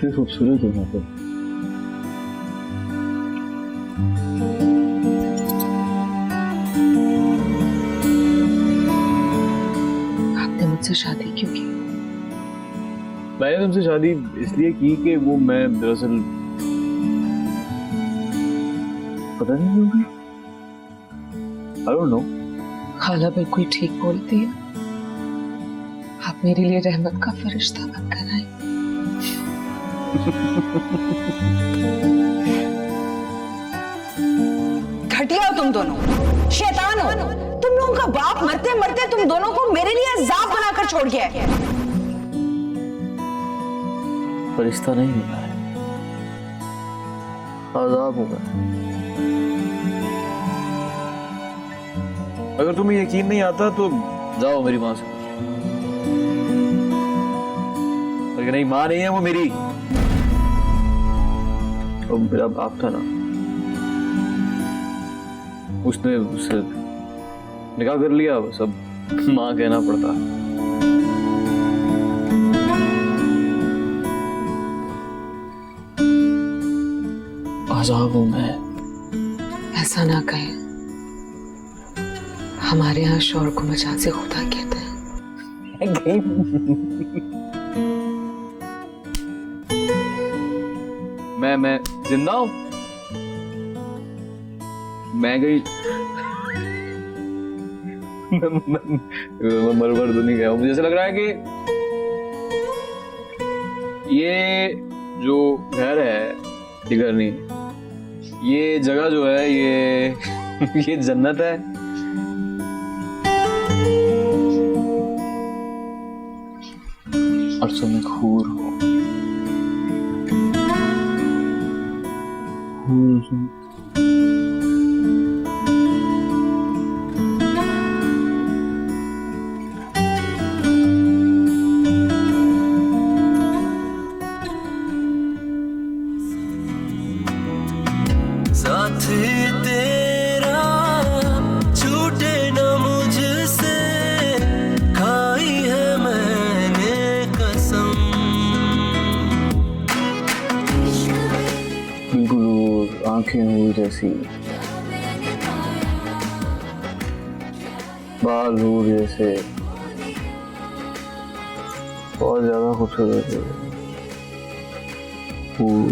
कितनी खूबसूरत हो तो। आपने मुझसे शादी क्यों की? मैंने तुमसे शादी इसलिए की कि वो मैं दरअसल पता नहीं क्यों की। I don't know। खाला बिल्कुल ठीक बोलती है। आप मेरे लिए रहमत का फरिश्ता बनकर आई। घटिया हो तुम दोनों, शैतान हो तुम लोगों का बाप। मरते मरते तुम दोनों को मेरे लिए अजाब बनाकर छोड़ गया है। फरिश्ता नहीं मिला है, आजाब हो गया। अगर तुम्हें यकीन नहीं आता तो जाओ मेरी माँ से। लेकिन नहीं, माँ नहीं है वो मेरी, वो मेरा बाप था ना, उसने उससे निकाह कर लिया। बस अब माँ कहना पड़ता। आजाब हूं मैं। ऐसा ना कहें, हमारे यहाँ शौर को मजाज़े खुदा कहते हैं। मैं जिंदा हूं। मैं गई मैं मर तो नहीं गया हूं। मुझे ऐसा लग रहा है कि ये जो घर है, ये घर नहीं, ये जगह जो है ये जन्नत है। और तुम एक हूर हो। साथी तेरा छूटे न मुझसे, खाई है मैंने कसम। बिल्कुल आंखें हूर जैसी, बाल हूर जैसे, बहुत ज्यादा खूबसूरत है। हूर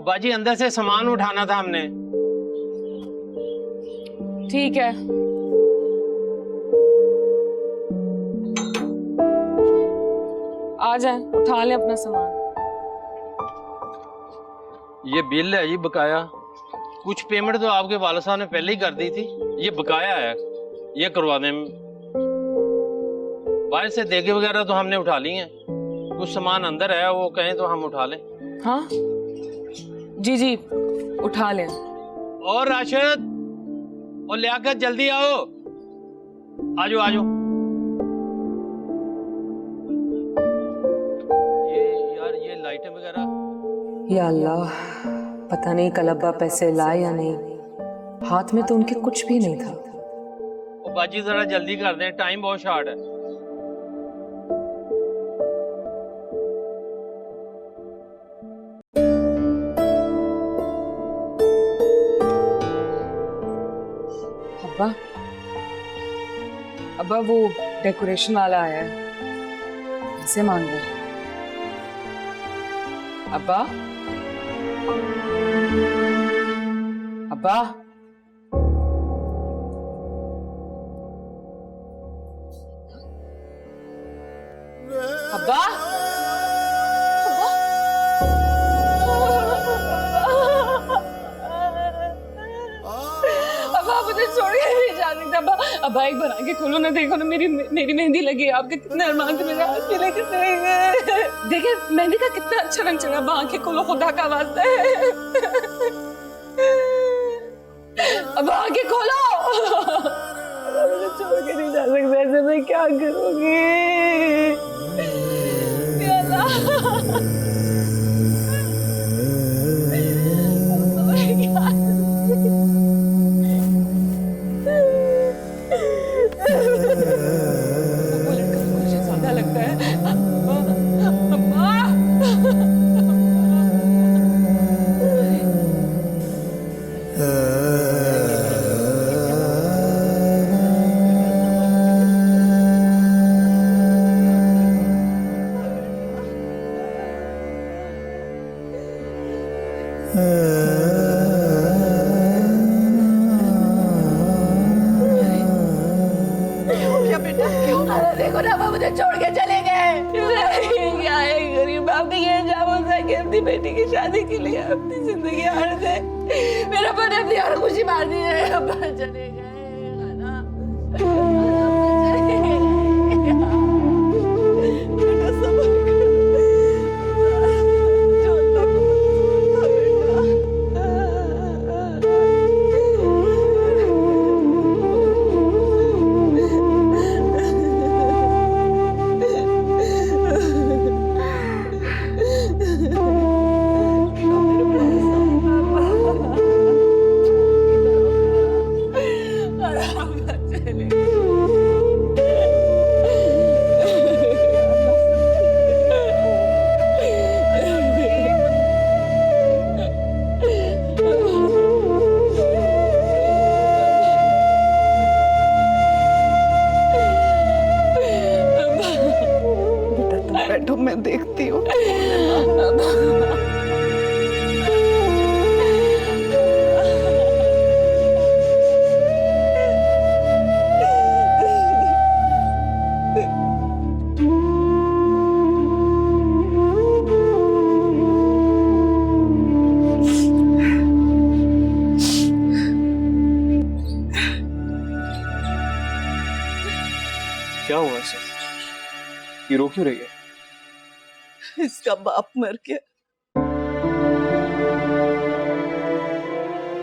ओ बाजी अंदर से सामान उठाना था हमने। ठीक है, आ जाए, उठा ले अपना सामान। ये बिल है जी बकाया। कुछ पेमेंट तो आपके वालिद साहब ने पहले ही कर दी थी, ये बकाया है, ये करवा दें। बाहर से देगे वगैरह तो हमने उठा ली हैं, कुछ सामान अंदर है, वो कहें तो हम उठा लें। हाँ जी जी, उठा लें। और राशिद और लियाकत जल्दी आओ, आजो आजो। ये यार ये लाइटें वगैरह। या अल्लाह, पता नहीं कल अब्बा पैसे लाए या नहीं, हाथ में तो उनके कुछ भी नहीं था। ओ बाजी जरा जल्दी कर दें, टाइम बहुत शॉर्ट है। अब्बा, अब्बा वो डेकोरेशन वाला आया है, पैसे मांग रहे हैं। अब्बा, अब्बा, अब्बा, अब्बा मुझे छोड़ के नहीं जा सकता। अब्बा, अब्बा एक बार आगे खोलो ना, देखो ना मेरी मेहंदी लगी है, आपके कितने अरमान थे मेरे हाथ में लेके देखिए मेहंदी का कितना अच्छा रंग चढ़ा। अब्बा आंखें खोलो, खुदा का वास्ता है। अब्बा आंखें खोलो। मुझे छोड़ के नहीं जा सकता, ऐसे मैं क्या करूंगी? या अल्लाह, लगता है। अब्बा, अब्बा, देखो ना, मुझे छोड़ के चले गए। क्या है गरीब बाप ने ये जामुन सा कि अपनी बेटी की शादी के लिए अपनी जिंदगी हार दे। मेरा पर अपनी हर खुशी मार दी है। अब चले गए खाना, बेटा संभल कर, छोटा को बैठो, मैं देखती हूँ। क्या हुआ सर? ये रो क्यों रही है? इसका बाप मर गया,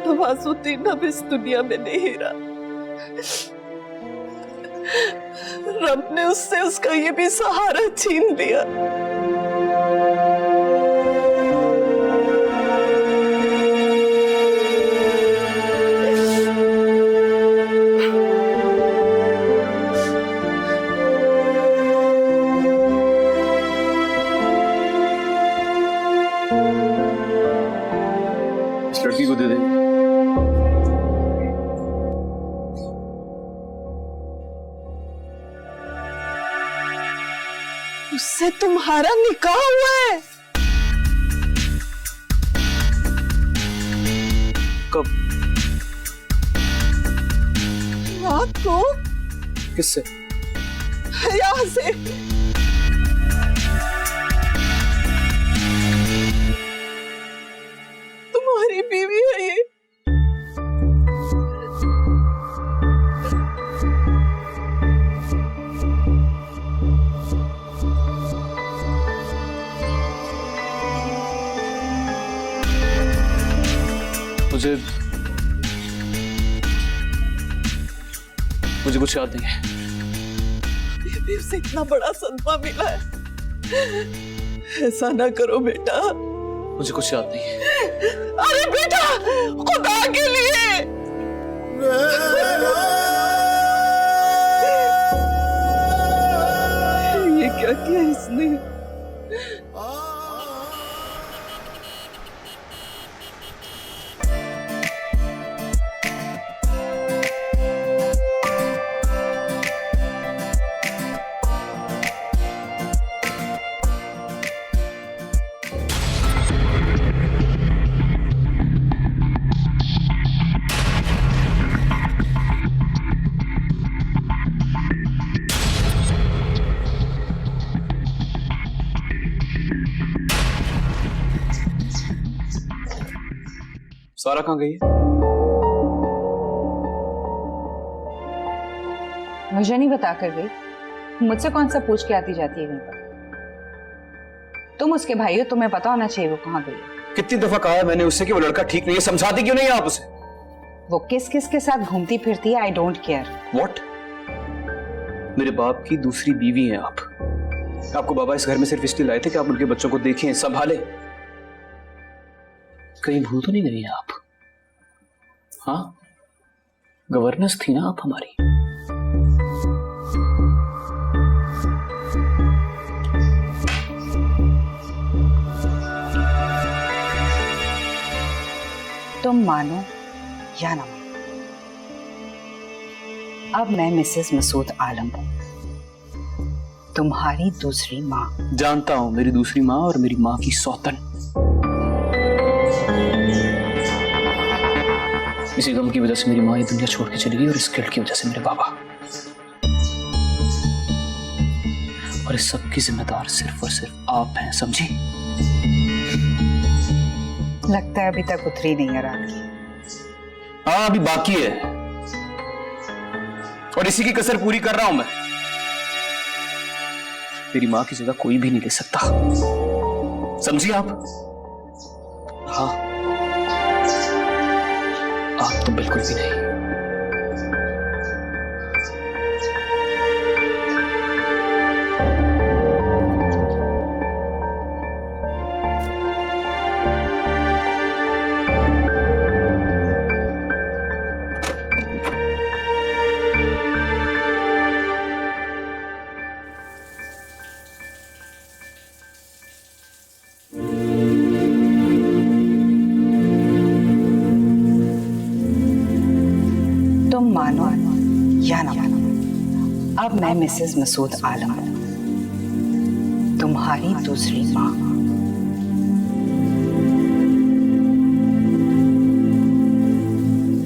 तो वासुद्दीन अब इस दुनिया में नहीं रहा। रब ने उससे उसका ये भी सहारा छीन लिया। लड़की को दे दे। उससे तुम्हारा निकाह हुआ है? कब? रात को किससे? यहाँ से। तुम्हारी बीवी है ये। मुझे कुछ याद नहीं है। बेबी से इतना बड़ा सदमा मिला है, ऐसा ना करो बेटा। मुझे कुछ याद नहीं है। अरे बेटा, खुदा के लिए। ये क्या किया इसने? सारा कहाँ गई है? मुझे नहीं बता कर गई। मुझसे कौन सा पूछ के आती जाती है कहीं पर? तुम उसके भाई हो, तुम्हें पता होना चाहिए वो कहाँ गई है। कितनी दफा कहा है मैंने उससे कि वो लड़का ठीक नहीं है, समझाती क्यों नहीं है आप उसे? वो किस किस के साथ घूमती फिरती है, आई डोंट केयर। व्हाट? मेरे बाप की दूसरी बीवी हैं आप। आपको बाबा इस घर में सिर्फ इसलिए लाए थे कि आप उनके बच्चों को देखें, संभालें। कहीं भूल तो नहीं गई हैं आप? हाँ, गवर्नेंस थी ना आप हमारी। तुम मानो या ना मानो, अब मैं मिसेस मसूद आलम हूं, तुम्हारी दूसरी माँ। जानता हूं, मेरी दूसरी माँ और मेरी माँ की सौतन। इसी गम की वजह से मेरी माँ ये दुनिया छोड़ के चली गई और इस गिल्ट की वजह से मेरे बाबा। और इस सब की जिम्मेदार सिर्फ और सिर्फ आप हैं, समझी? लगता है अभी तक उतरी नहीं है रात की। हाँ, अभी बाकी है और इसी की कसर पूरी कर रहा हूं मैं। मेरी माँ की जगह कोई भी नहीं ले सकता, समझी आप? हाँ, आप तो बिल्कुल भी नहीं। तुम मानो या ना मानो, अब मैं मिसेस मसूद आलम हूं, तुम्हारी दूसरी माँ।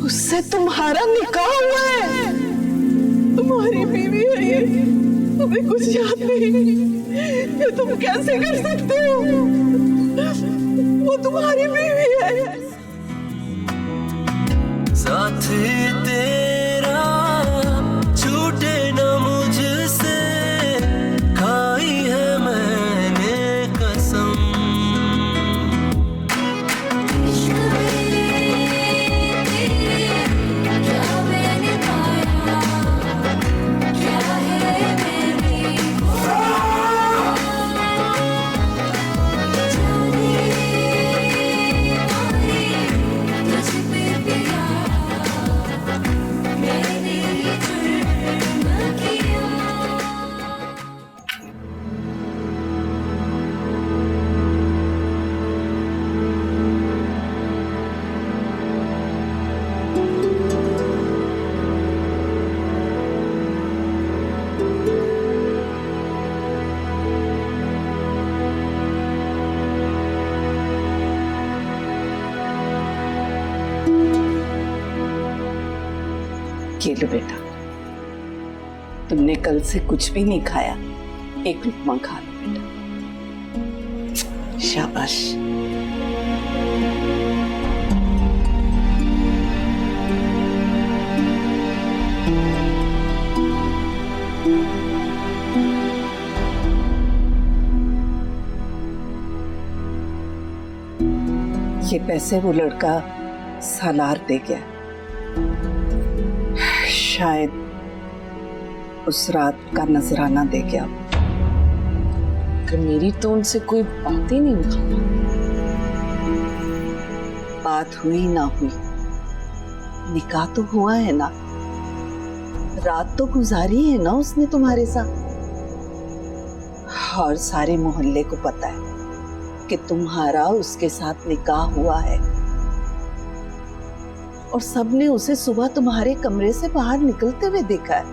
उससे तुम्हारा निकाह हुआ है? तुम्हारी बीवी है ये, तुम्हें कुछ याद नहीं? ये तुम कैसे कर सकते हो? वो तुम्हारी बीवी है। साथ तेरा छूटे न मुझसे, खाई है मैंने कसम। ये लो बेटा, तुमने कल से कुछ भी नहीं खाया, एक लुकमा खा लो बेटा। शाबाश। ये पैसे वो लड़का सालार दे गया, शायद उस रात का नजराना दे गया। कि मेरी तो उनसे कोई बात ही नहीं हुई। बात हुई ना हुई, निकाह तो हुआ है ना, रात तो गुजारी है ना उसने तुम्हारे साथ। और सारे मोहल्ले को पता है कि तुम्हारा उसके साथ निकाह हुआ है, और सबने उसे सुबह तुम्हारे कमरे से बाहर निकलते हुए देखा है।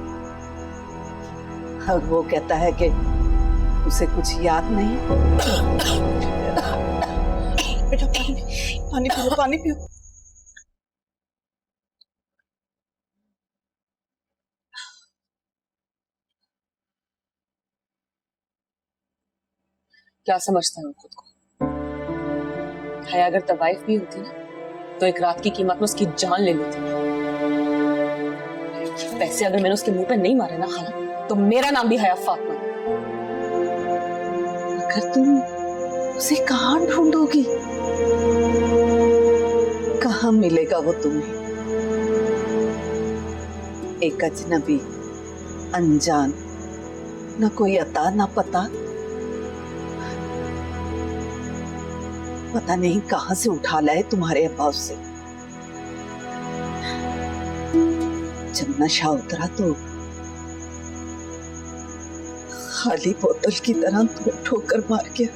और वो कहता है कि उसे कुछ याद नहीं। बेटा पानी पियो, पानी पियो। क्या समझता है वो खुद को? हया अगर तवाइफ भी होती ना तो एक रात की कीमत में उसकी जान ले लेती। पैसे अगर मैंने उसके मुंह पे नहीं मारे ना खाला, तो मेरा नाम भी हया फातिमा। अगर तुम उसे कहाँ ढूंढोगी, कहाँ मिलेगा वो तुम्हें? एक अजनबी, अनजान, न कोई अता न पता, पता नहीं कहां से उठा लाए तुम्हारे अब्बा से। जब नशा उतरा तो खाली बोतल की तरह ठोकर मार गया।